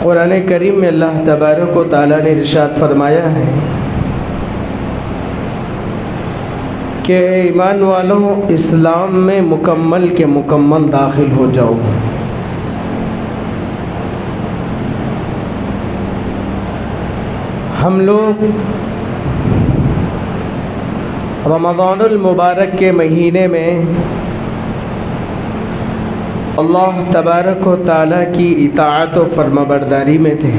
कुरान करीम में अल्लाह तबारक व तआला ने इरशाद फरमाया है कि ईमान वालों, इस्लाम में मुकम्मल के मुकम्मल दाखिल हो जाओ। हम लोग रमज़ानुल मुबारक के महीने में अल्लाह तबारक व तआला की इताअत व फरमाबरदारी में थे।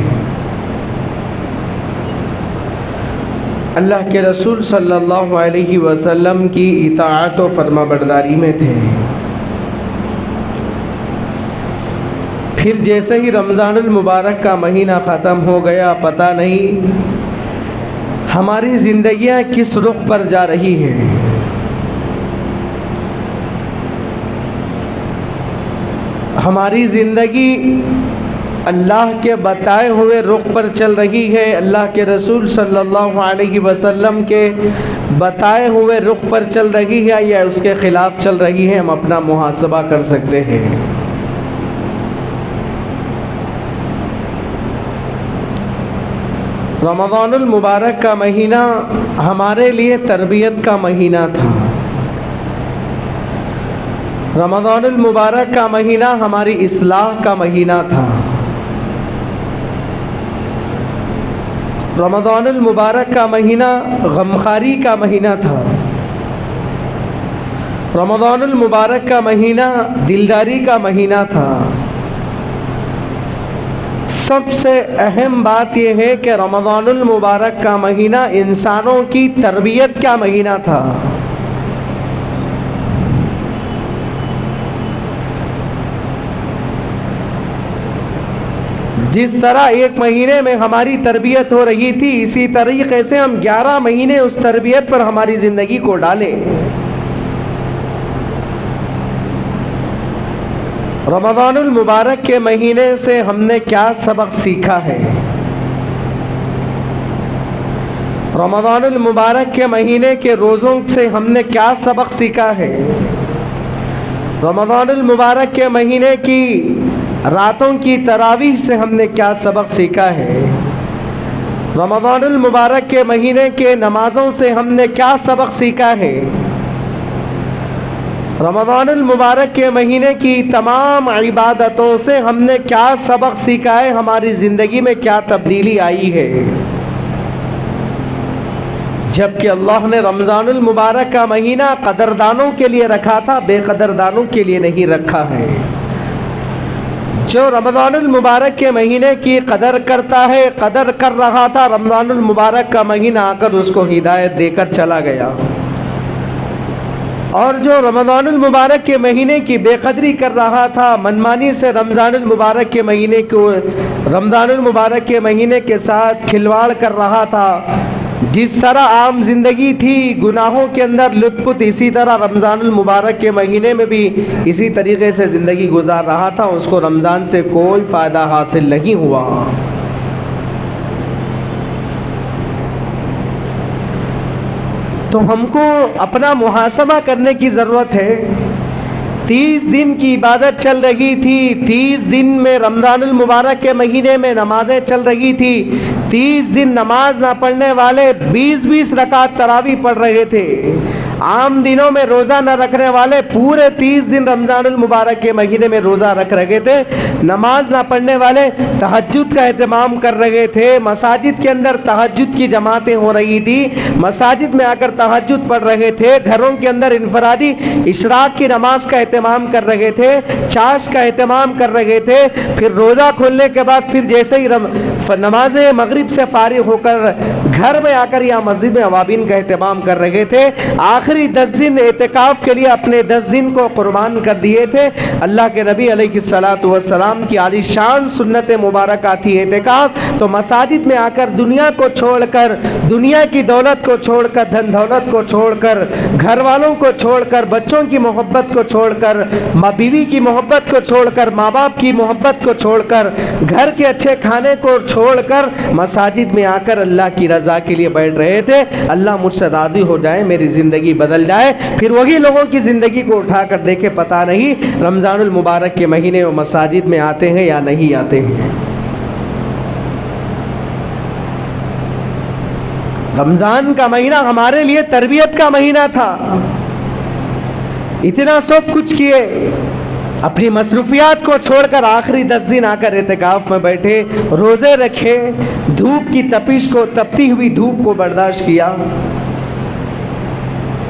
अल्लाह के रसूल सल्लल्लाहु अलैहि वसल्लम की इताअत व फरमाबरदारी में थे। फिर जैसे ही रमज़ानुल मुबारक का महीना ख़त्म हो गया, पता नहीं हमारी ज़िंदगियाँ किस रुख पर जा रही हैं। हमारी ज़िंदगी अल्लाह के बताए हुए रुख पर चल रही है, अल्लाह के रसूल सल्लल्लाहु अलैहि वसल्लम के बताए हुए रुख पर चल रही है या उसके ख़िलाफ़ चल रही है। हम अपना मुहासबा कर सकते हैं। रमज़ानुल मुबारक का महीना हमारे लिए तरबियत का महीना था। रमज़ानुल मुबारक का महीना हमारी इस्लाह का महीना था। रमज़ानुल मुबारक का महीना गमखारी का महीना था। रमज़ानुल मुबारक का महीना दिलदारी का महीना था। सबसे अहम बात यह है कि रमज़ानुल मुबारक का महीना इंसानों की तरबियत का महीना था। जिस तरह एक महीने में हमारी तरबियत हो रही थी, इसी तरीके से हम 11 महीने उस तरबियत पर हमारी ज़िंदगी को डालें। रमज़ानुल मुबारक के महीने से हमने क्या सबक सीखा है? रमज़ानुल मुबारक के महीने के रोज़ों से हमने क्या सबक सीखा है? रमज़ानुल मुबारक के महीने की रातों की तरावीह से हमने क्या सबक सीखा है? रमज़ानुल मुबारक के महीने के नमाज़ों से हमने क्या सबक सीखा है? रमज़ानुल मुबारक के महीने की तमाम इबादतों से हमने क्या सबक सीखा है? हमारी ज़िंदगी में क्या तब्दीली आई है? जबकि अल्लाह ने रमज़ानुल मुबारक का महीना कदरदानों के लिए रखा था, बेकदरदानों के लिए नहीं रखा है। जो रमज़ानुल मुबारक के महीने की कदर करता है, कदर कर रहा था, रमज़ानुल मुबारक का महीना आकर उसको हिदायत देकर चला गया। और जो रमज़ानुल मुबारक के महीने की बेकदरी कर रहा था, मनमानी से रमज़ानुल मुबारक के महीने को रमज़ानुल मुबारक के महीने के साथ खिलवाड़ कर रहा था, जिस तरह आम जिंदगी थी गुनाहों के अंदर लुत्फ़, इसी तरह रमज़ानुल मुबारक के महीने में भी इसी तरीके से ज़िंदगी गुजार रहा था, उसको रमज़ान से कोई फ़ायदा हासिल नहीं हुआ। तो हमको अपना मुहासबा करने की ज़रूरत है। 30 दिन की इबादत चल रही थी, 30 दिन में रमज़ानुल मुबारक के महीने में नमाज़ें चल रही थी। 30 दिन नमाज ना पढ़ने वाले 20-20 रकात तरावी पढ़ रहे थे। आम दिनों में रोज़ा न रखने वाले पूरे 30 दिन रमज़ानुल मुबारक के महीने में रोज़ा रख रहे थे। नमाज ना पढ़ने वाले तहज्जुद का एहतमाम कर रहे थे। मसाजिद के अंदर तहज्जुद की जमातें हो रही थी, मसाजिद में आकर तहज्जुद पढ़ रहे थे। घरों के अंदर इनफरादी इशराक की नमाज का एहतमाम कर रहे थे, चाश का एहतमाम कर रहे थे। फिर रोज़ा खोलने के बाद फिर जैसे ही नमाज मगरिब से फारिग होकर घर में आकर या मस्जिद में अवाबिन का एहतमाम कर रहे थे। आखिरी 10 दिन एतिकाफ के लिए अपने 10 दिन को कुर्बान कर दिए थे। अल्लाह के नबी अलैहिस्सलातु वस्सलाम की आलीशान सुन्नत मुबारक थी एतिकाफ। तो मसाजिद में आकर दुनिया को छोड़कर, दुनिया की दौलत को छोड़कर, धन दौलत को छोड़कर, घर वालों को छोड़कर, बच्चों की मोहब्बत को छोड़कर, माँ बीवी की मोहब्बत को छोड़कर, माँ बाप की मोहब्बत को छोड़कर, घर के अच्छे खाने को छोड़कर मसाजिद में आकर अल्लाह की रज़ा के लिए बैठ रहे थे। अल्लाह मुझसे राज़ी हो जाए, मेरी ज़िंदगी बदल जाए। फिर वही लोगों की ज़िंदगी को उठाकर देखे, पता नहीं रमज़ानुल मुबारक के महीने में मसाजिद में आते हैं या नहीं आते हैं। रमजान का महीना हमारे लिए तरबियत का महीना था। इतना सब कुछ किए, अपनी मसरूफियात को छोड़कर आखिरी 10 दिन आकर एहतिकाफ में बैठे, रोजे रखे, धूप की तपिश को, तपती हुई धूप को बर्दाश्त किया।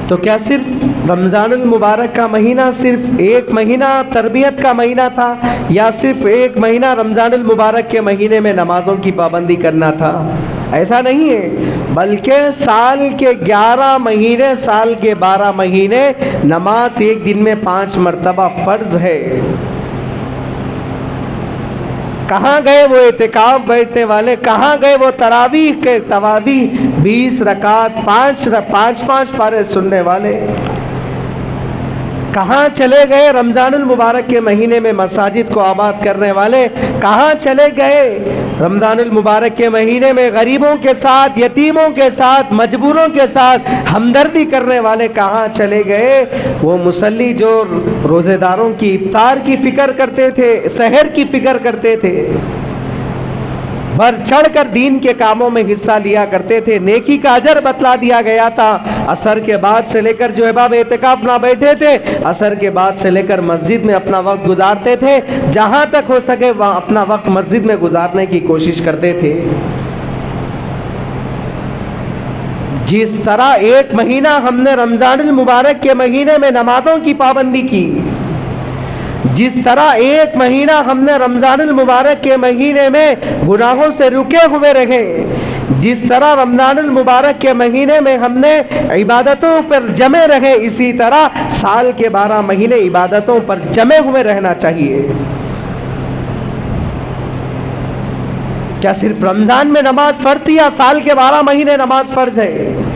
तो क्या सिर्फ रमज़ानुल मुबारक का महीना सिर्फ एक महीना तरबियत का महीना था, या सिर्फ एक महीना रमज़ानुल मुबारक के महीने में नमाज़ों की पाबंदी करना था? ऐसा नहीं है, बल्कि साल के 11 महीने, साल के 12 महीने नमाज एक दिन में 5 मरतबा फ़र्ज है। कहाँ गए वो एतिकाफ बैठने वाले? कहाँ गए वो तरावीह के तवावी 20 रकात 5 पारे सुनने वाले? कहाँ चले गए रमज़ानुल मुबारक के महीने में मसाजिद को आबाद करने वाले? कहाँ चले गए रमज़ानुल मुबारक के महीने में गरीबों के साथ, यतीमों के साथ, मजबूरों के साथ हमदर्दी करने वाले? कहाँ चले गए वो मुसल्ली जो रोज़ेदारों की इफ्तार की फ़िक्र करते थे, सहर की फ़िक्र करते थे, बढ़ चढ़ कर दीन के कामों में हिस्सा लिया करते थे, नेकी का अजर बतला दिया गया था। असर के बाद से लेकर जो अहबाब एतिकाफ ना बैठे थे, असर के बाद से लेकर मस्जिद में अपना वक्त गुजारते थे, जहां तक हो सके वहां अपना वक्त मस्जिद में गुजारने की कोशिश करते थे। जिस तरह एक महीना हमने रमज़ानुल मुबारक के महीने में नमाजों की पाबंदी की, जिस तरह एक महीना हमने रमज़ानुल मुबारक के महीने में गुनाहों से रुके हुए रहे, जिस तरह रमज़ानुल मुबारक के महीने में हमने इबादतों पर जमे रहे, इसी तरह साल के 12 महीने इबादतों पर जमे हुए रहना चाहिए। क्या सिर्फ रमज़ान में नमाज फर्ज थी, या साल के 12 महीने नमाज फर्ज है?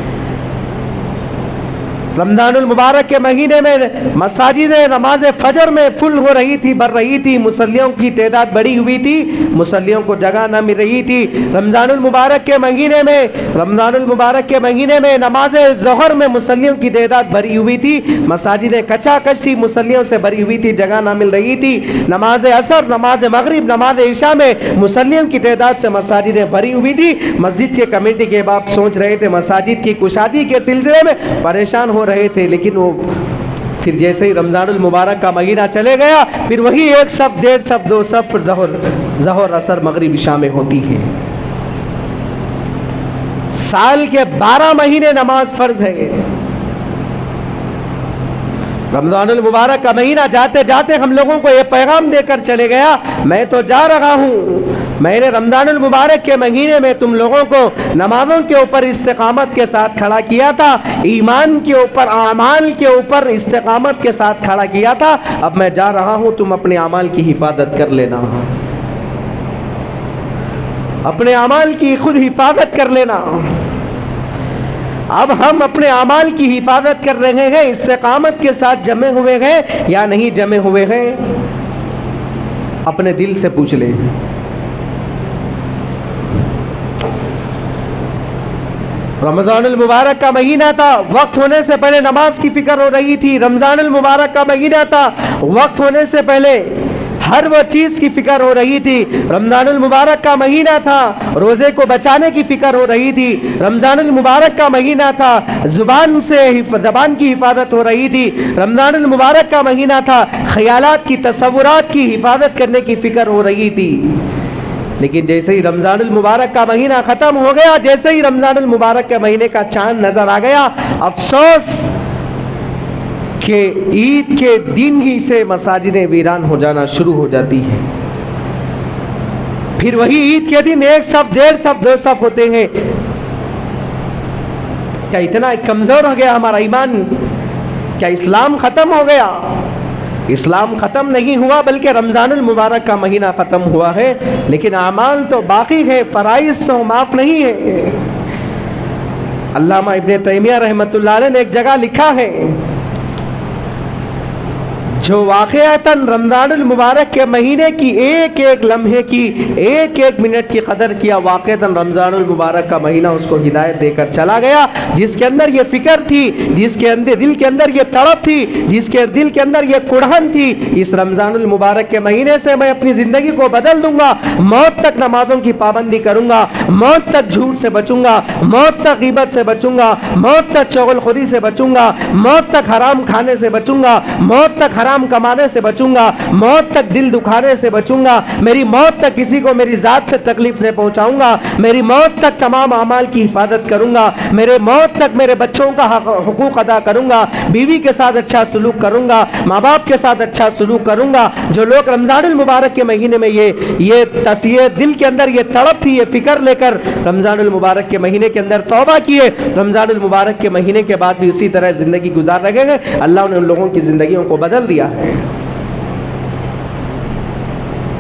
रमज़ानुल मुबारक के महीने में मसाजिदें नमाज फजर में फुल हो रही थी, भर रही थी, मुसल्लियों की तादाद बढ़ी हुई थी, मुसल्लियों को जगह न मिल रही थी। रमज़ानुल मुबारक के महीने में, रमज़ानुल मुबारक के महीने में नमाज ज़ोहर में मुसल्लियों की तादाद भरी हुई थी, मसाजिदें कचाकच थी, मुसल्लियों से भरी हुई थी, जगह न मिल रही थी। नमाज असर, नमाज मगरिब, नमाज इशा में मुसल्लियों की तादाद से मसाजिदें भरी हुई थी। मस्जिद के कमेटी के बाप सोच रहे थे मसाजिद की कुशादी के सिलसिले में परेशान हो रहे थे, लेकिन वो फिर जैसे ही रमज़ानुल मुबारक का महीना चले गया, फिर वही एक सब, 1.5 सब, 2 सब ज़ोहर असर मगरिब इशा में होती है। साल के 12 महीने नमाज फर्ज है। रमज़ानुल मुबारक का महीना जाते जाते हम लोगों को ये पैगाम देकर चले गया, मैं तो जा रहा हूँ, मैंने रमज़ानुल मुबारक के महीने में तुम लोगों को नमाज़ों के ऊपर इस्तिकामत के साथ खड़ा किया था, ईमान के ऊपर, आमाल के ऊपर इस्तिकामत के साथ खड़ा किया था। अब मैं जा रहा हूँ, तुम अपने आमाल की हिफाजत कर लेना, अपने आमाल की खुद हिफाजत कर लेना। अब हम अपने आमाल की हिफाजत कर रहे हैं, इस्तिकामत के साथ जमे हुए हैं या नहीं जमे हुए हैं? अपने दिल से पूछ ले। रमज़ानुल मुबारक का महीना था, वक्त होने से पहले नमाज की फिक्र हो रही थी। रमज़ानुल मुबारक का महीना था, वक्त होने से पहले हर वो चीज की फिक्र हो रही थी। रमज़ानुल मुबारक का महीना था, रोजे को बचाने की फिक्र हो रही थी। रमज़ानुल मुबारक का महीना था, ज़बान की हिफाजत हो रही थी। रमज़ानुल मुबारक का महीना था, ख्यालात की, तसव्वुरात की हिफाजत करने की फिक्र हो रही थी। लेकिन जैसे ही रमज़ानुल मुबारक का महीना ख़त्म हो गया, जैसे ही रमज़ानुल मुबारक के महीने का चांद नज़र आ गया, अफसोस कि ईद के दिन ही से मसाजिदें वीरान हो जाना शुरू हो जाती हैं। फिर वही ईद के दिन 1 सफ, 1.5 सफ, 2 सफ होते हैं। क्या इतना कमज़ोर हो गया हमारा ईमान? क्या इस्लाम ख़त्म हो गया? इस्लाम ख़त्म नहीं हुआ, बल्कि रमज़ानुल मुबारक का महीना ख़त्म हुआ है, लेकिन आमाल तो बाकी है, फ़राइज़ तो माफ़ नहीं है। अल्लामा इब्ने तैमिया रहमतुल्लाह अलैह ने एक जगह लिखा है, जो वाक़अतन रमज़ानुल मुबारक के महीने की एक एक लम्हे की, एक एक मिनट की कदर किया, वाक़अतन रमज़ानुल मुबारक का महीना उसको हिदायत देकर चला गया। जिसके अंदर ये फ़िक्र थी, जिसके अंदर दिल के अंदर ये तड़प थी, जिसके दिल के अंदर ये कुढ़न थी, इस रमज़ानुल मुबारक के महीने से मैं अपनी ज़िंदगी को बदल दूंगा, मौत तक नमाजों की पाबंदी करूंगा, मौत तक झूठ से बचूंगा, मौत तक ग़ीबत से बचूंगा, मौत तक चुगलखोरी से बचूंगा, मौत तक हराम खाने से बचूंगा, मौत तक हराम कमाने से बचूंगा, मौत तक दिल दुखाने से बचूंगा, मेरी मौत तक किसी को मेरी ज़ात से तकलीफ नहीं पहुंचाऊंगा, मेरी मौत तक तमाम अमाल की हिफाजत करूंगा, मेरे मौत तक मेरे बच्चों का हुकूक अदा करूंगा, बीवी के साथ अच्छा सलूक करूंगा, माँ बाप के साथ अच्छा सलूक करूंगा। जो लोग रमज़ानुल मुबारक के महीने में ये तस्वीर दिल के अंदर ये तड़प थी, ये फिक्र लेकर रमज़ानुल मुबारक के महीने के अंदर तौबा किए, रमज़ानुल मुबारक के महीने के बाद भी उसी तरह ज़िंदगी गुजार रहे हैं, अल्लाह ने उन लोगों की ज़िंदगियों को बदल दिया है।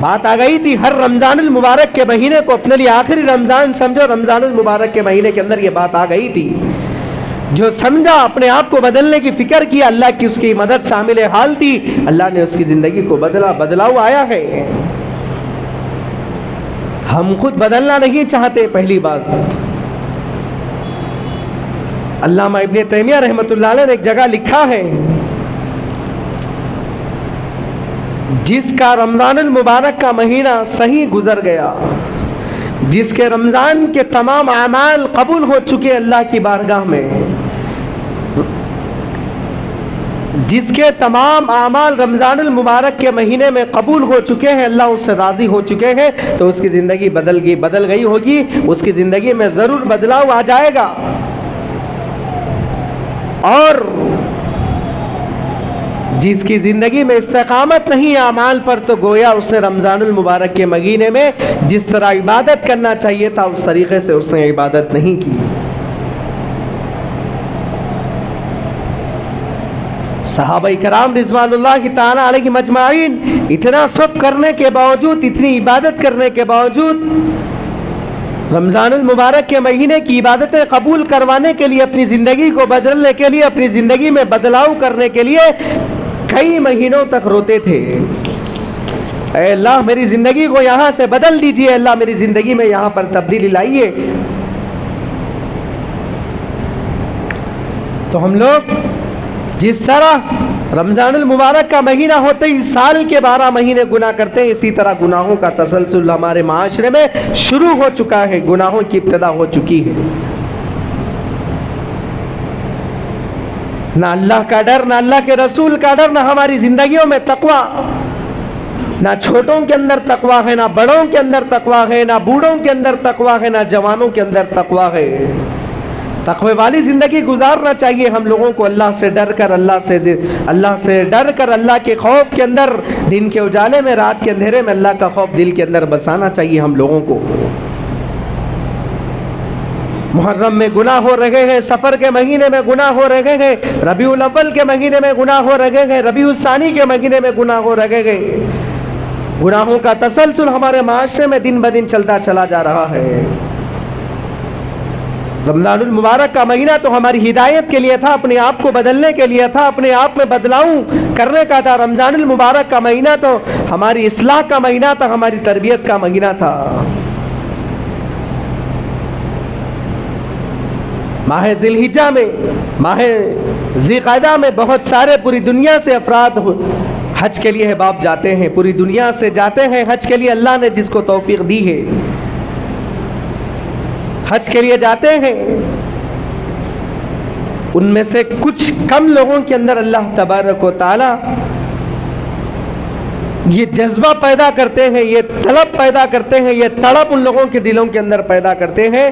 बात आ गई थी हर रमज़ानुल मुबारक के महीने को अपने लिए आखिरी रमज़ान समझो, रमज़ानुल मुबारक के महीने के अंदर ये बात आ गई थी। जो समझा, अपने आप को बदलने की फिक्र की, अल्लाह की उसकी मदद शामिल हाल थी, अल्लाह ने उसकी ज़िंदगी को बदला, बदलाव आया है। हम खुद बदलना नहीं चाहते। पहली बात, अल्लामा इब्न तैमिया रहमतुल्लाह अलैह ने एक जगह लिखा है, जिसका रमज़ानुल मुबारक का महीना सही गुजर गया, जिसके रमज़ान के तमाम अमाल कबूल हो चुके अल्लाह की बारगाह में, जिसके तमाम अमाल रमज़ानुल मुबारक के महीने में कबूल हो चुके हैं, अल्लाह उससे राज़ी हो चुके हैं, तो उसकी ज़िंदगी बदल गई होगी, उसकी ज़िंदगी में ज़रूर बदलाव आ जाएगा। और जिसकी ज़िंदगी में इस्तिकामत नहीं है अमाल पर, तो गोया उसने रमज़ानुल मुबारक के महीने में जिस तरह इबादत करना चाहिए था उस तरीक़े से उसने इबादत नहीं की। सहाबा किराम रिज़वानुल्लाहि ताला अलैहिम अजमाइन इतना सब करने के बावजूद, इतनी इबादत करने के बावजूद, रमज़ानुल मुबारक के महीने की इबादतें कबूल करवाने के लिए, अपनी ज़िंदगी को बदलने के लिए, अपनी ज़िंदगी में बदलाव करने के लिए कई महीनों तक रोते थे। ऐ अल्लाह मेरी ज़िंदगी को यहाँ से बदल दीजिए, अल्लाह मेरी ज़िंदगी में यहाँ पर तब्दीली लाइए। तो हम लोग जिस तरह रमज़ानुल मुबारक का महीना होते ही साल के 12 महीने गुनाह करते हैं, इसी तरह गुनाहों का तसलसल हमारे माशरे में शुरू हो चुका है, गुनाहों की इब्तिदा हो चुकी है। ना अल्लाह का डर, ना अल्लाह के रसूल का डर, ना हमारी जिंदगियों में तकवा, ना छोटों के अंदर तकवा है, ना बड़ों के अंदर तकवा है, ना बूढ़ों के अंदर तकवा है, ना जवानों के अंदर तकवा है। तकवे वाली ज़िंदगी गुजारना चाहिए हम लोगों को, अल्लाह से डर कर, अल्लाह के खौफ के अंदर, दिन के उजाले में, रात के अंधेरे में अल्लाह का खौफ दिल के अंदर बसाना चाहिए हम लोगों को। मुहर्रम में गुनाह हो रहे हैं, सफ़र के महीने में गुनाह हो रहे हैं, रबीउल अव्वल के महीने में गुनाह हो रहे हैं, रबीउल सानी के महीने में गुनाह हो रहे हैं। गुनाहों का तसलसल हमारे माशरे में दिन ब दिन चलता चला जा रहा है। रमज़ानुल मुबारक का महीना तो हमारी हिदायत के लिए था, अपने आप को बदलने के लिए था, अपने आप में बदलाव करने का था। रमज़ानुल मुबारक का महीना तो हमारी इस्लाह का महीना था, हमारी तरबियत का महीना था। माह ज़िलहिज्जा में, माह ज़िक़अदा में बहुत सारे पूरी दुनिया से अफराद हज के लिए बाप जाते हैं, पूरी दुनिया से जाते हैं हज के लिए। अल्लाह ने जिसको तौफीक दी है हज के लिए जाते हैं, उनमें से कुछ कम लोगों के अंदर अल्लाह तबारक व तआला ये जज्बा पैदा करते हैं, ये तलब पैदा करते हैं, ये तड़प उन लोगों के दिलों के अंदर पैदा करते हैं।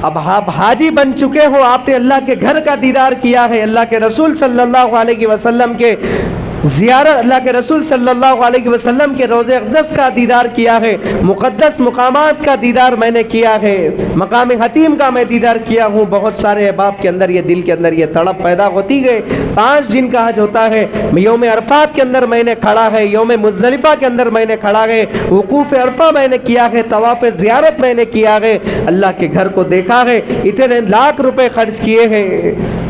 अब आप हाजी बन चुके हो, आपने अल्लाह के घर का दीदार किया है, अल्लाह के रसूल सल्लल्लाहु अलैहि वसल्लम के ज़ियारत, अल्लाह के रसूल सल्लल्लाहु अलैहि वसल्लम के रोज़े अक़दस का दीदार किया है, मुक़द्दस मुकामात का दीदार मैंने किया है, मकाम हतीम का मैं दीदार किया हूँ। बहुत सारे अहबाब के अंदर ये दिल के अंदर ये तड़प पैदा होती गई। 5 दिन का हज होता है, यौम अरफात के अंदर मैंने खड़ा है, यौम मुज़दलिफ़ा के अंदर मैंने खड़ा है, वक़ूफ़ अरफा मैंने किया है, तवाफ़ ज़ियारत मैंने किया है, अल्लाह के घर को देखा है, इतने लाख रुपए खर्च किए हैं।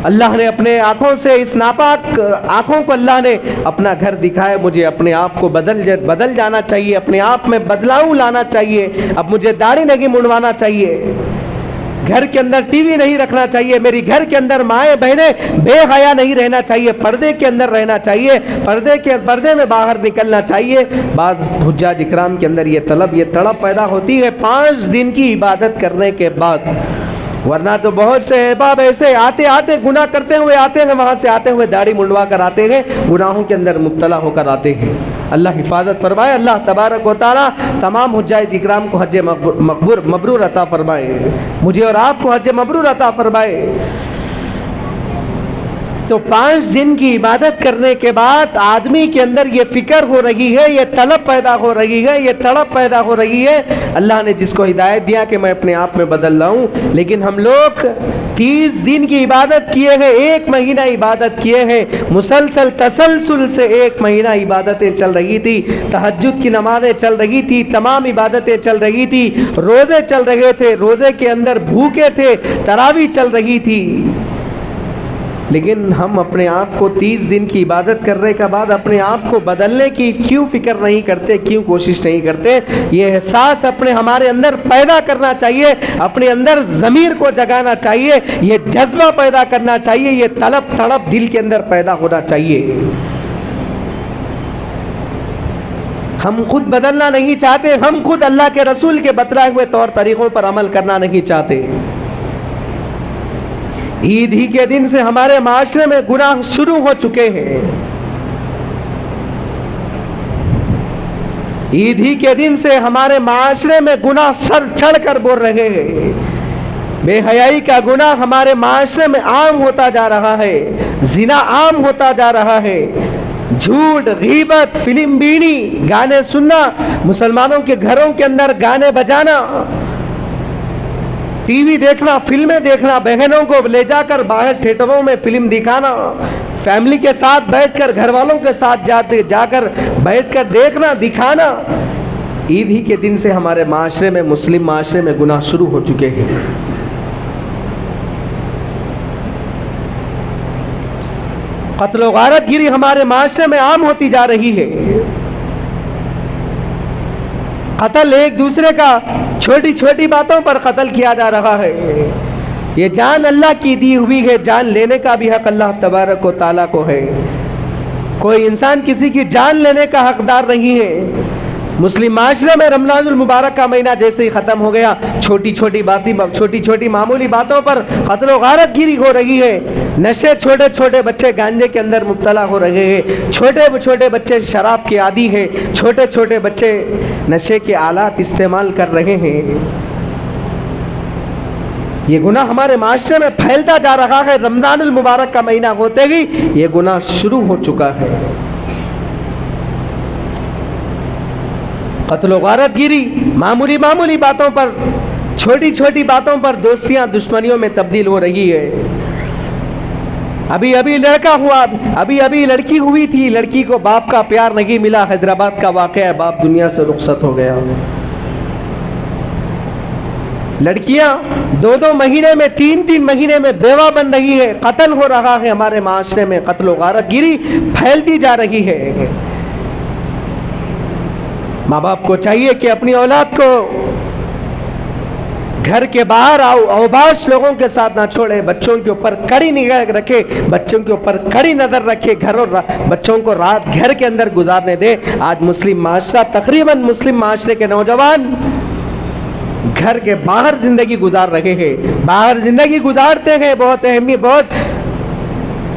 अल्लाह ने अपने आँखों से, इस नापाक आँखों को अल्लाह ने अपना घर दिखाया। मुझे अपने आप को बदल जाना चाहिए, अपने आप में बदलाव लाना चाहिए। अब मुझे दाढ़ी नहीं मुंडवाना चाहिए, घर के अंदर टीवी नहीं रखना चाहिए, मेरी घर के अंदर माएँ बहनें बेहया नहीं रहना चाहिए, पर्दे के अंदर रहना चाहिए, पर्दे में बाहर निकलना चाहिए। बाज़ हुज्जाज इकराम के अंदर ये तड़प पैदा होती है 5 दिन की इबादत करने के बाद। वरना तो बहुत से अहबाब ऐसे आते आते गुनाह करते हुए आते हैं, वहाँ से आते हुए दाढ़ी मुंडवा कर आते हैं, गुनाहों के अंदर मुब्तला होकर आते हैं। अल्लाह हिफाजत फरमाए। अल्लाह तबारक व तआला तमाम हुज्जाज इकराम को हज मबरूर अता फरमाए, मुझे और आपको हज मबरूर अता फरमाए। तो 5 दिन की इबादत करने के बाद आदमी के अंदर ये फिक्र हो रही है, ये तलब पैदा हो रही है, ये तड़प पैदा हो रही है। अल्लाह ने जिसको हिदायत दिया कि मैं अपने आप में बदल लाऊं, लेकिन हम लोग 30 दिन की इबादत किए हैं, 1 महीना इबादत किए हैं, मुसलसल तसलसल से 1 महीना इबादतें चल रही थी, तहज्जुद की नमाज़ें चल रही थी, तमाम इबादतें चल रही थी, रोज़े चल रहे थे, रोज़े के अंदर भूखे थे, तरावी चल रही थी। लेकिन हम अपने आप को 30 दिन की इबादत करने के बाद अपने आप को बदलने की क्यों फिक्र नहीं करते, क्यों कोशिश नहीं करते? ये एहसास हमारे अंदर पैदा करना चाहिए, अपने अंदर ज़मीर को जगाना चाहिए, ये जज्बा पैदा करना चाहिए, ये तड़प दिल के अंदर पैदा होना चाहिए। हम खुद बदलना नहीं चाहते, हम खुद अल्लाह के रसूल के बतलाए हुए तौर तरीक़ों पर अमल करना नहीं चाहते। ईद ही के दिन से हमारे माशरे में गुनाह शुरू हो चुके हैं। ईद ही के दिन से हमारे माशरे में गुनाह सर चढ़ कर बोल रहे हैं। बेहयाई का गुनाह हमारे माशरे में आम होता जा रहा है, जिना आम होता जा रहा है, झूठ, गीबत, फिल्म बीनी, गाने सुनना, मुसलमानों के घरों के अंदर गाने बजाना, टीवी देखना, फिल्में देखना, बहनों को ले जाकर बाहर थिएटरों में फिल्म दिखाना, फैमिली के साथ बैठकर, घर वालों के साथ जाकर बैठकर देखना, दिखाना। ईद ही के दिन से हमारे माशरे में, मुस्लिम माशरे में गुनाह शुरू हो चुके हैं। कत्ल गारतगिरी हमारे माशरे में आम होती जा रही है। कत्ल एक दूसरे का छोटी छोटी बातों पर कत्ल किया जा रहा है। ये जान अल्लाह की दी हुई है, जान लेने का भी हक अल्लाह तबारक व तआला को है। कोई इंसान किसी की जान लेने का हकदार नहीं है। मुस्लिम माशरे में रमज़ानुल मुबारक का महीना जैसे ही ख़त्म हो गया, छोटी छोटी मामूली बातों पर कत्ल गारतगिरी हो रही है। नशे, छोटे छोटे बच्चे गांजे के अंदर मुब्तला हो रहे हैं, छोटे छोटे बच्चे शराब के आदी हैं, छोटे छोटे बच्चे नशे के आलात इस्तेमाल कर रहे हैं। ये गुनाह हमारे माशरे में फैलता जा रहा है। रमज़ानुल मुबारक का महीना होते ही ये गुनाह शुरू हो चुका है। कत्ल गारतगिरी मामूली बातों पर, छोटी छोटी बातों पर दोस्तियां दुश्मनियों में तब्दील हो रही है। अभी लड़का हुआ, अभी लड़की हुई थी, लड़की को बाप का प्यार नहीं मिला। हैदराबाद का वाक़या है, बाप दुनिया से रुखसत हो गया। लड़कियां 2-2 महीने में, 3-3 महीने में बेवा बन रही है। कत्ल हो रहा है हमारे माशरे में, कत्ल गारतगिरी फैलती जा रही है। माँ बाप को चाहिए कि अपनी औलाद को घर के बाहर औबाश लोगों के साथ ना छोड़े, बच्चों के ऊपर कड़ी निगाह रखे, बच्चों के ऊपर कड़ी नजर रखे, घर और बच्चों को रात घर के अंदर गुजारने दे। आज मुस्लिम माशरा, तकरीबन मुस्लिम माशरे के नौजवान घर के बाहर जिंदगी गुजार रहे हैं, बाहर जिंदगी गुजारते हैं। बहुत अहमियत, बहुत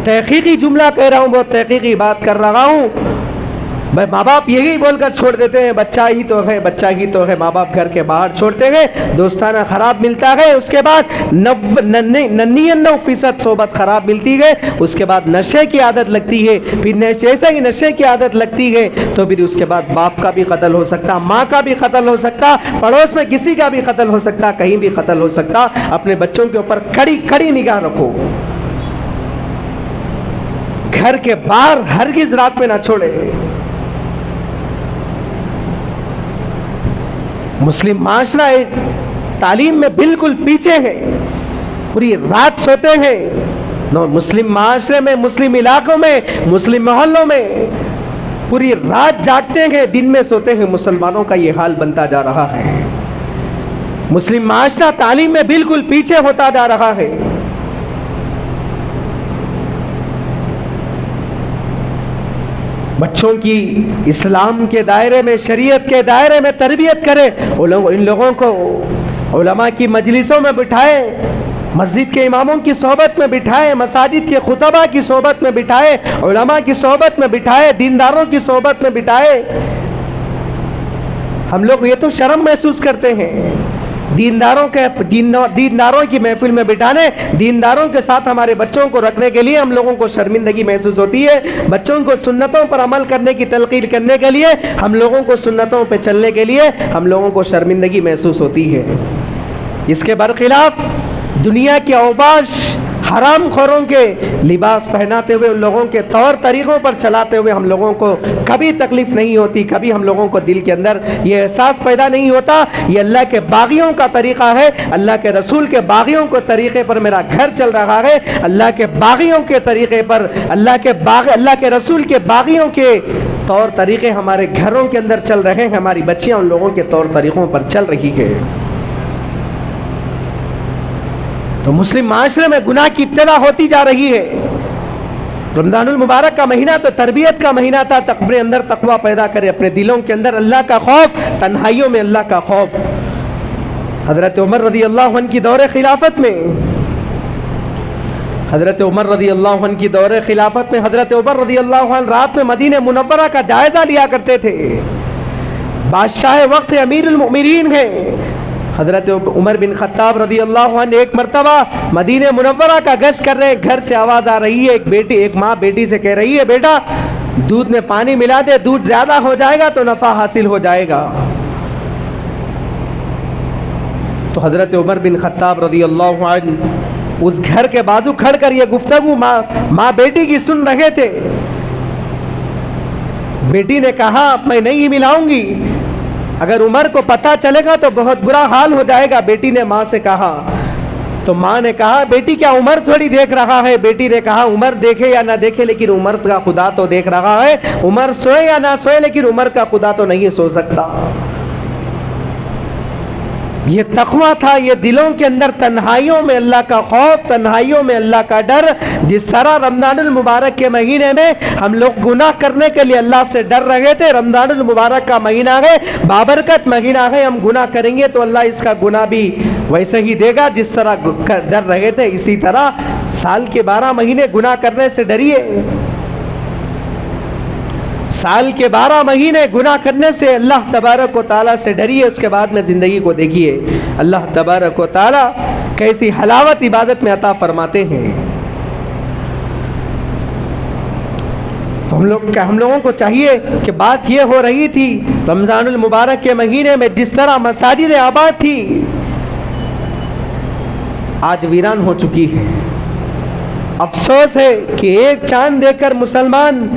तहकीकी जुमला कह रहा हूँ, बहुत तहकीकी बात कर रहा हूँ। माँ बाप यही बोलकर छोड़ देते हैं, बच्चा ही तो है, बच्चा ही तो है। माँ बाप घर के बाहर छोड़ते हैं, दोस्ताना खराब मिलता है, उसके बाद 99% सोबत खराब मिलती है, उसके बाद नशे की आदत लगती है। फिर जैसे ही नशे की आदत लगती है तो फिर उसके बाद बाप का भी कत्ल हो सकता, माँ का भी कत्ल हो सकता, पड़ोस में किसी का भी कत्ल हो सकता, कहीं भी कत्ल हो सकता। अपने बच्चों के ऊपर कड़ी निगाह रखो, घर के बाहर हरगिज़ रात में ना छोड़े। मुस्लिम माशरा तालीम में बिल्कुल पीछे है, पूरी रात सोते हैं, मुस्लिम माशरे में, मुस्लिम इलाकों में, मुस्लिम मोहल्लों में पूरी रात जागते हैं, दिन में सोते हैं। मुसलमानों का ये हाल बनता जा रहा है। मुस्लिम माशरा तालीम में बिल्कुल पीछे होता जा रहा है। बच्चों की इस्लाम के दायरे में, शरीयत के दायरे में तरबियत करें। इन लोगों को उलमा की मजलिसों में बिठाए, मस्जिद के इमामों की सोहबत में बिठाए, मसाजिद के खुतबा की सोहबत में बिठाए, उलमा की सोहबत में बिठाए, दीनदारों की सोहबत में बिठाए। हम लोग ये तो शर्म महसूस करते हैं दीनदारों की महफिल में बिठाने, दीनदारों के साथ हमारे बच्चों को रखने के लिए हम लोगों को शर्मिंदगी महसूस होती है। बच्चों को सुन्नतों पर अमल करने की तलकीन करने के लिए, हम लोगों को सुन्नतों पर चलने के लिए हम लोगों को शर्मिंदगी महसूस होती है। इसके बरखिलाफ दुनिया के औबाश हराम खोरों के लिबास पहनाते हुए, उन लोगों के तौर तरीक़ों पर चलाते हुए हम लोगों को कभी तकलीफ नहीं होती, कभी हम लोगों को दिल के अंदर ये एहसास पैदा नहीं होता ये अल्लाह के बागियों का तरीक़ा है, अल्लाह के रसूल के बागियों के तरीक़े पर मेरा घर चल रहा है, अल्लाह के बागियों के तरीक़े पर, अल्लाह के रसूल के बागियों के तौर तरीक़े हमारे घरों के अंदर चल रहे हैं। हमारी बच्चियाँ उन लोगों के तौर तरीक़ों पर चल रही है। तो मुस्लिम माशरे में गुनाह की इब्तिदा होती जा रही है। रमजानुल मुबारक का महीना तो तरबियत का महीना था, अपने अंदर तकवा पैदा करे, अपने दिलों के अंदर अल्लाह का खौफ, तन्हाइयों में अल्लाह का खौफ। हजरत उमर रदी अल्लाह अन्हु की दौरे खिलाफत में, हजरत उमर रदी अल्लाह अन्हु की दौरे खिलाफत में हजरत उमर रदी अल्लाह अन्हु रात में मदीने मुनव्वरा का जायजा लिया करते थे। बादशाह वक्त अमीरुल मोमिनीन है हजरत उमर बिन खत्ताब रदी अल्लाह अन्हु एक मरतबा मदीने मुनव्वरा का गश्त कर रहे हैं। घर से आवाज़ आ रही है, एक माँ बेटी से कह रही है, बेटा दूध में पानी मिला दे, दूध ज़्यादा हो जाएगा तो नफ़ा हासिल हो जाएगा। तो हजरत उमर बिन खत्ताब रदी अल्लाह अन्हु उस घर के बाजू खड़ कर ये गुफ्तगू माँ बेटी की सुन रहे थे। बेटी ने कहा मैं नहीं मिलाऊंगी, अगर उमर को पता चलेगा तो बहुत बुरा हाल हो जाएगा। बेटी ने माँ से कहा, तो माँ ने कहा बेटी क्या उमर थोड़ी देख रहा है। बेटी ने कहा उमर देखे या ना देखे लेकिन उमर का खुदा तो देख रहा है। उमर सोए या ना सोए लेकिन उमर का खुदा तो नहीं सो सकता। ये तक़वा था, ये दिलों के अंदर तन्हाइयों में अल्लाह का खौफ, तन्हाइयों में अल्लाह का डर। जिस तरह रमज़ानुल मुबारक के महीने में हम लोग गुनाह करने के लिए अल्लाह से डर रहे थे, रमज़ानुल मुबारक का महीना है, बाबरकत महीना है, हम गुनाह करेंगे तो अल्लाह इसका गुनाह भी वैसे ही देगा जिस तरह डर रहे थे। इसी तरह साल के 12 महीने गुनाह करने से डरिए। साल के 12 महीने गुनाह करने से अल्लाह तबारक व तआला से डरिए। उसके बाद में ज़िंदगी को देखिए अल्लाह तबारक व तआला कैसी हलावत इबादत में अता फरमाते हैं। तो हम लोगों को चाहिए कि बात ये हो रही थी रमज़ानुल मुबारक के महीने में जिस तरह मसाजिद आबाद थी आज वीरान हो चुकी है। अफसोस है कि एक चांद देखकर मुसलमान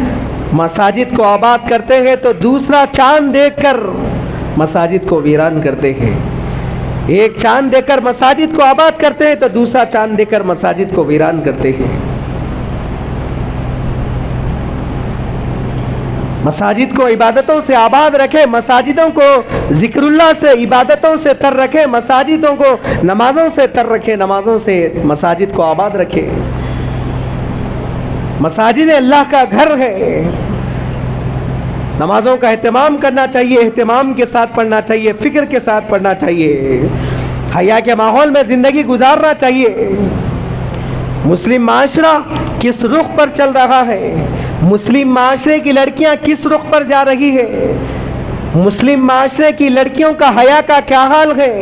मसाजिद को आबाद करते हैं तो दूसरा चांद देखकर मसाजिद को वीरान करते हैं। एक चांद देखकर मसाजिद को आबाद करते हैं तो दूसरा चांद देखकर मसाजिद को वीरान करते हैं। मसाजिद को इबादतों से आबाद रखे, मसाजिदों को जिक्रुल्लाह से, इबादतों से तर रखे, मसाजिदों को नमाजों से तर रखे, नमाजों से मसाजिद को आबाद रखे। मसाजिद अल्लाह का घर है, नमाजों का एहतमाम करना चाहिए, एहतमाम के साथ पढ़ना चाहिए, फिक्र के साथ पढ़ना चाहिए, हया के माहौल में ज़िंदगी गुजारना चाहिए। मुस्लिम माशरा किस रुख पर चल रहा है, मुस्लिम माशरे की लड़कियां किस रुख पर जा रही है, मुस्लिम माशरे की लड़कियों का हया का क्या हाल है,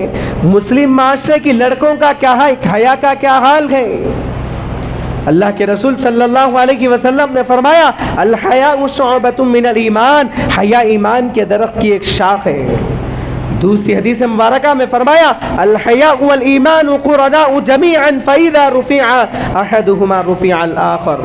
मुस्लिम माशरे की लड़कों का क्या हया का क्या हाल है। अल्लाह के रसूल सल्लल्लाहु अलैहि वसल्लम ने फरमाया अल हया शुअबतुम मिनल ईमान, हया ईमान के दरख्त की एक शाख है। दूसरी हदीस मुबारका में फरमाया अल हया वल ईमान क़ुरनाउ जमीअन फ़इज़ा रुफ़िअ अहदुहुमा रुफ़िअ अल आख़र।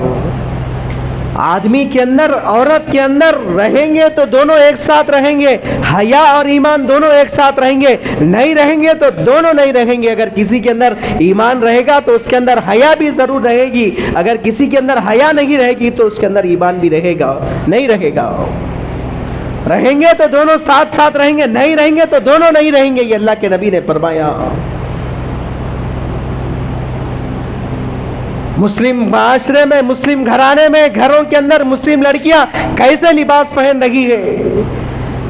आदमी के अंदर औरत के अंदर रहेंगे तो दोनों एक साथ रहेंगे, हया और ईमान दोनों एक साथ रहेंगे, नहीं रहेंगे तो दोनों नहीं रहेंगे। अगर किसी के अंदर ईमान रहेगा तो उसके अंदर हया भी जरूर रहेगी, अगर किसी के अंदर हया नहीं रहेगी तो उसके अंदर ईमान भी रहेगा नहीं रहेगा। रहेंगे तो दोनों साथ साथ रहेंगे, नहीं रहेंगे तो दोनों नहीं रहेंगे, ये अल्लाह के नबी ने फरमाया। मुस्लिम माशरे में, मुस्लिम घराने में, घरों के अंदर मुस्लिम लड़कियां कैसे लिबास पहन रही है,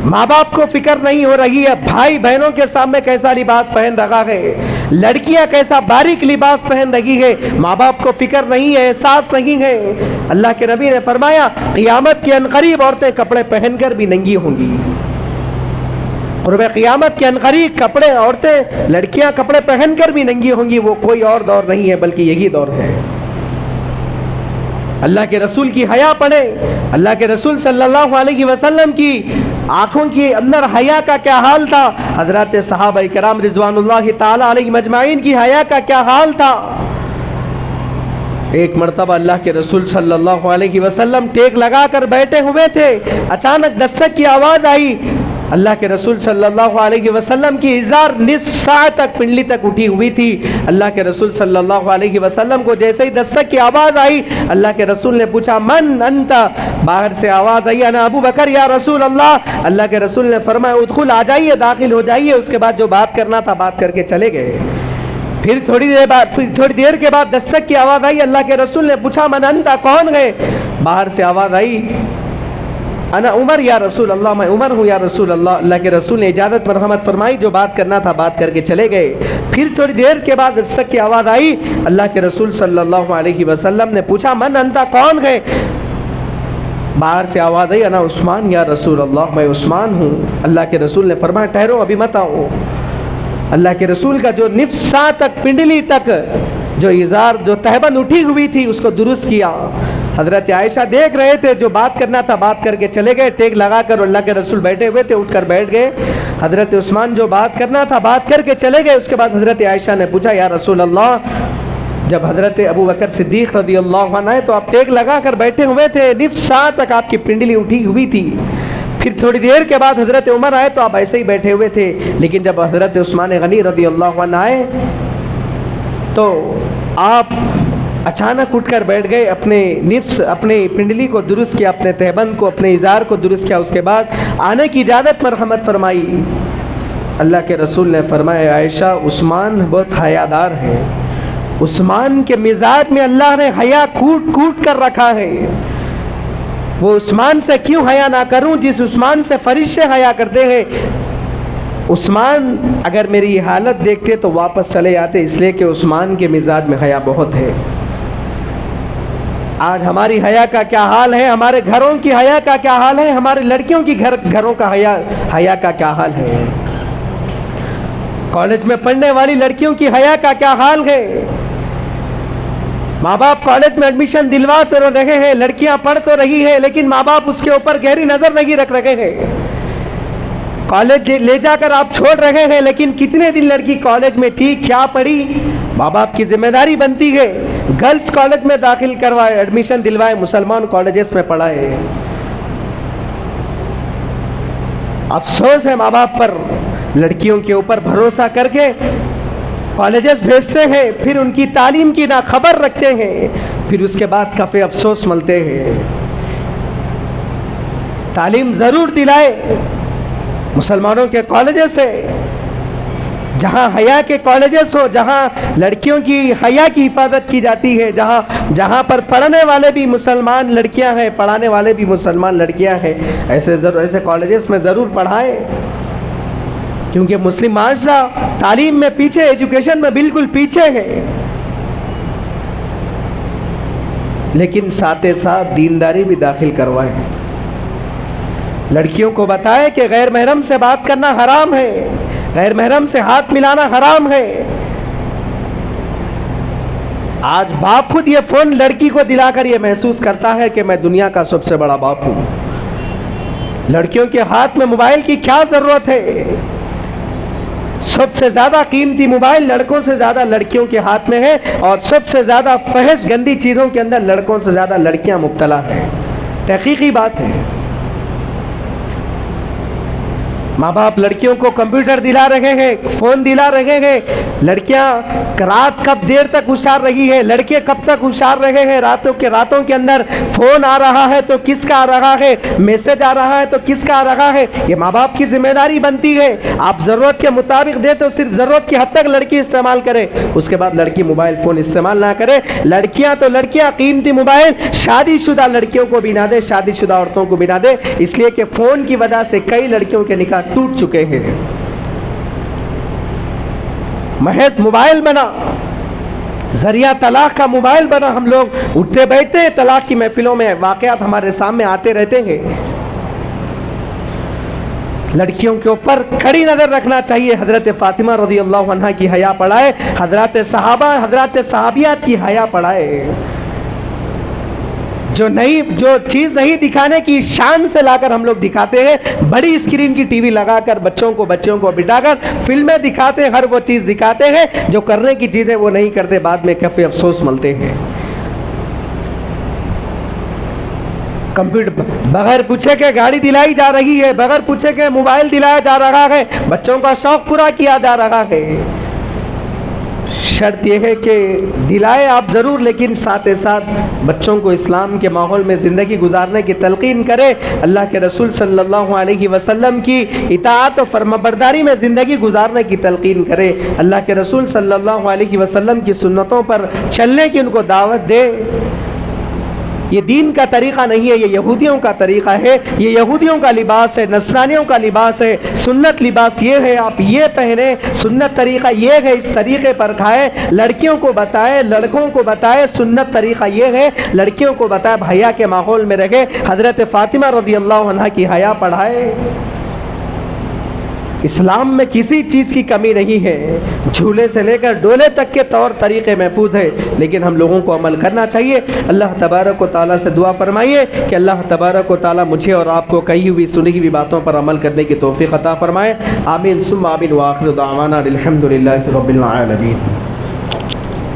माँ बाप को फिक्र नहीं हो रही है, भाई बहनों के सामने कैसा लिबास पहन रखा है, लड़कियां कैसा बारीक लिबास पहन रही है, माँ बाप को फिक्र नहीं है, एहसास नहीं है। अल्लाह के नबी ने फरमाया क़ियामत के अनकरीब औरतें कपड़े पहनकर भी नंगी होंगी, और वह क़ियामत के अनकरीब कपड़े औरतें लड़कियां कपड़े पहनकर भी नंगी होंगी। वो कोई और दौर नहीं है बल्कि यही दौर है। अल्लाह के रसूल की हया पढ़े, अल्लाह के रसूल सल्लल्लाहु अलैहि वसल्लम की आंखों के अंदर हया का क्या हाल था, हजरत सहाबा किराम रिजवानुल्लाहि ताला अलैहिम अजमाइन की हया का क्या हाल था। एक मर्तबा अल्लाह के रसूल सल्लल्लाहु अलैहि वसल्लम टेक लगाकर बैठे हुए थे, अचानक दस्तक की आवाज आई। अल्लाह के रसूल सल्लल्लाहु अलैहि वसल्लम की इज़ार निस्फ सा तक पिंडली तक उठी हुई थी। अल्लाह के रसूल सल्लल्लाहु अलैहि वसल्लम को जैसे ही दस्तक की आवाज़ आई, अल्लाह के रसूल ने पूछा मन अंता, बाहर से आवाज़ आई अना अबू बकर या रसूल अल्लाह। अल्लाह के रसूल ने फरमाया उदखुल, आ जाइए, दाखिल हो जाइए। उसके बाद जो बात करना था बात करके चले गए। फिर थोड़ी देर के बाद दस्तक की आवाज़ आई। अल्लाह के रसूल ने पूछा मन अंता, कौन गए। बाहर से आवाज़ आई अना उमर या रसूल अल्लाह, मैं उमर हूँ या रसूल अल्लाह। अल्लाह के रसूल ने इजाज़त मरहमत फरमाई, जो बात करना था बात करके चले गए। फिर थोड़ी देर के बाद दस्तक की आवाज़ आई। अल्लाह के रसूल सल्लल्लाहु अलैहि वसल्लम ने पूछा मन अंता, कौन गए। बाहर से आवाज़ आई अना उस्मान या रसूल अल्लाह, मैं उस्मान हूँ। अल्लाह के रसूल ने फरमाया ठहरो, अभी मत आओ। अल्लाह के रसूल का जो निफ्सा तक पिंडली तक जो इज़ार जो तहबन उठी हुई थी उसको दुरुस्त किया। हजरत आयशा देख रहे थे, जो बात करना था बात करके चले गए। टेक लगाकर अल्लाह के रसूल बैठे हुए थे, उठकर बैठ गए। हजरत उस्मान जो बात करना था बात करके चले गए। उसके बाद हजरत आयशा ने पूछा या रसूल अल्लाह, जब हजरत अबू बकर सिद्दीक रज़ियल्लाहु अन्हु आए तो आप टेक लगाकर बैठे हुए थे, निफ्सा तक आपकी पिंडली उठी हुई थी। फिर थोड़ी देर के बाद हजरत उमर आए तो आप ऐसे ही बैठे हुए थे। लेकिन जब हजरत उस्मान गनी रज़ियल्लाहु अन्हु आए तो आप अचानक उठकर बैठ गए, अपने पिंडली को दुरुस्त किया, अपने तहबंद को, अपने इज़ार को दुरुस्त किया। उसके बाद आने की इजाज़त मरहमत फरमाई। अल्लाह के रसूल ने फरमाया आयशा उस्मान बहुत हयादार है, उस्मान के मिजाज में अल्लाह ने हया कूट कूट कर रखा है। वो उस्मान से क्यों हया ना करूं जिस उस्मान से फरिश्ते हया करते हैं। उस्मान अगर मेरी ये हालत देखते तो वापस चले आते, इसलिए कि उस्मान के मिजाज में हया बहुत है। आज हमारी हया का क्या हाल है, हमारे घरों की हया का क्या हाल है, हमारे लड़कियों की घरों का हया का क्या हाल है, कॉलेज में पढ़ने वाली लड़कियों की हया का क्या हाल है। माँ बाप कॉलेज में एडमिशन दिलवा तो रहे हैं, लड़कियां पढ़ तो रही है, लेकिन माँ बाप उसके ऊपर गहरी नजर नहीं रख रहे हैं। कॉलेज ले जाकर आप छोड़ रहे हैं, लेकिन कितने दिन लड़की कॉलेज में थी, क्या पढ़ी, माँ बाप की जिम्मेदारी बनती है। गर्ल्स कॉलेज में दाखिल करवाए, एडमिशन दिलवाए, मुसलमान कॉलेजेस में पढ़ाए। अफसोस है माँ बाप पर, लड़कियों के ऊपर भरोसा करके कॉलेजेस भेजते हैं, फिर उनकी तालीम की ना खबर रखते हैं, फिर उसके बाद काफ़ी अफसोस मिलते हैं। तालीम ज़रूर दिलाए मुसलमानों के कॉलेजेस से, जहाँ हया के कॉलेजेस हो, जहाँ लड़कियों की हया की हिफाजत की जाती है, जहाँ पर पढ़ने वाले भी मुसलमान लड़कियाँ हैं, पढ़ाने वाले भी मुसलमान लड़कियाँ हैं, ऐसे कॉलेजेस में ज़रूर पढ़ाएं। क्योंकि मुस्लिम माशरा तालीम में पीछे, एजुकेशन में बिल्कुल पीछे है, लेकिन साथ ही साथ दीनदारी भी दाखिल करवाएं। लड़कियों को बताएं कि गैर महरम से बात करना हराम है, गैर महरम से हाथ मिलाना हराम है। आज बाप खुद ये फोन लड़की को दिलाकर ये महसूस करता है कि मैं दुनिया का सबसे बड़ा बाप हूं। लड़कियों के हाथ में मोबाइल की क्या जरूरत है। सबसे ज़्यादा कीमती मोबाइल लड़कों से ज़्यादा लड़कियों के हाथ में है, और सबसे ज़्यादा फहश गंदी चीज़ों के अंदर लड़कों से ज़्यादा लड़कियां मुब्तला हैं। तहकीकी बात है। माँ बाप लड़कियों को कंप्यूटर दिला रहे हैं, फ़ोन दिला रहे हैं। लड़कियां रात कब देर तक होशियार रही है, लड़के कब तक होशियार रहे हैं। रातों के अंदर फ़ोन आ रहा है तो किसका आ रहा है, मैसेज आ रहा है तो किसका आ रहा है। ये माँ बाप की जिम्मेदारी बनती है। आप ज़रूरत के मुताबिक दे तो सिर्फ ज़रूरत की हद तक लड़की इस्तेमाल करे, उसके बाद लड़की मोबाइल फ़ोन इस्तेमाल ना करे। लड़कियां तो लड़कियां कीमती मोबाइल शादीशुदा लड़कियों को भी ना दे, शादीशुदा औरतों को भी ना दे, इसलिए कि फ़ोन की वजह से कई लड़कियों के निकाह टूट चुके हैं। महज मोबाइल बना, जरिया तलाक का मोबाइल बना। हम लोग उठते बैठते हैं, तलाक की महफिलों में वाकयात हमारे सामने आते रहते हैं। लड़कियों के ऊपर कड़ी नजर रखना चाहिए। हजरत फातिमा रज़ी अल्लाह अन्हा की हया पढ़ाए, हजरत सहाबा हजरत सहाबियात की हया पढ़ाए। जो चीज़ नहीं दिखाने की शान से लाकर हम लोग दिखाते हैं। बड़ी स्क्रीन की टीवी लगाकर बच्चों को बिठाकर फिल्में दिखाते हैं, हर वो चीज़ दिखाते हैं जो करने की चीज़ें वो नहीं करते, बाद में काफ़ी अफसोस मिलते हैं। कंप्यूटर बगैर पूछे के गाड़ी दिलाई जा रही है, बगैर पूछे के मोबाइल दिलाया जा रहा है, बच्चों का शौक पूरा किया जा रहा है। शर्त यह है कि दिलाए आप ज़रूर, लेकिन साथ ही साथ बच्चों को इस्लाम के माहौल में ज़िंदगी गुजारने की तलकीन करें। अल्लाह के रसूल सल्लल्लाहु अलैहि वसल्लम की इताअत और फरमाबरदारी में ज़िंदगी गुजारने की तलकीन करें। अल्लाह के रसूल सल्लल्लाहु अलैहि वसल्लम की सुन्नतों पर चलने की उनको दावत दे। ये दीन का तरीक़ा नहीं है, ये यहूदियों का तरीक़ा है, ये यहूदियों का लिबास है, नस्रानियों का लिबास है। सुन्नत लिबास ये है, आप ये पहने, सुन्नत तरीक़ा ये है, इस तरीक़े पर खाए। लड़कियों को बताए, लड़कों को बताए, सुन्नत तरीक़ा ये है, लड़कियों को बताए, हया के माहौल में रहे। हज़रत फ़ातिमा रज़ी अल्लाह अन्हा की हया पढ़ाए। इस्लाम में किसी चीज़ की कमी नहीं है, झूले से लेकर डोले तक के तौर तरीक़े महफूज है, लेकिन हम लोगों को अमल करना चाहिए। अल्लाह तबारक व तआला से दुआ फरमाइए कि अल्लाह तबारक व तआला मुझे और आपको कही हुई सुनी हुई बातों पर अमल करने की तौफ़ीक़ अता फरमाए। आमीन सुम्मा आमीन व आखिर दावाना अल्हम्दुलिल्लाहि रब्बिल आलमीन।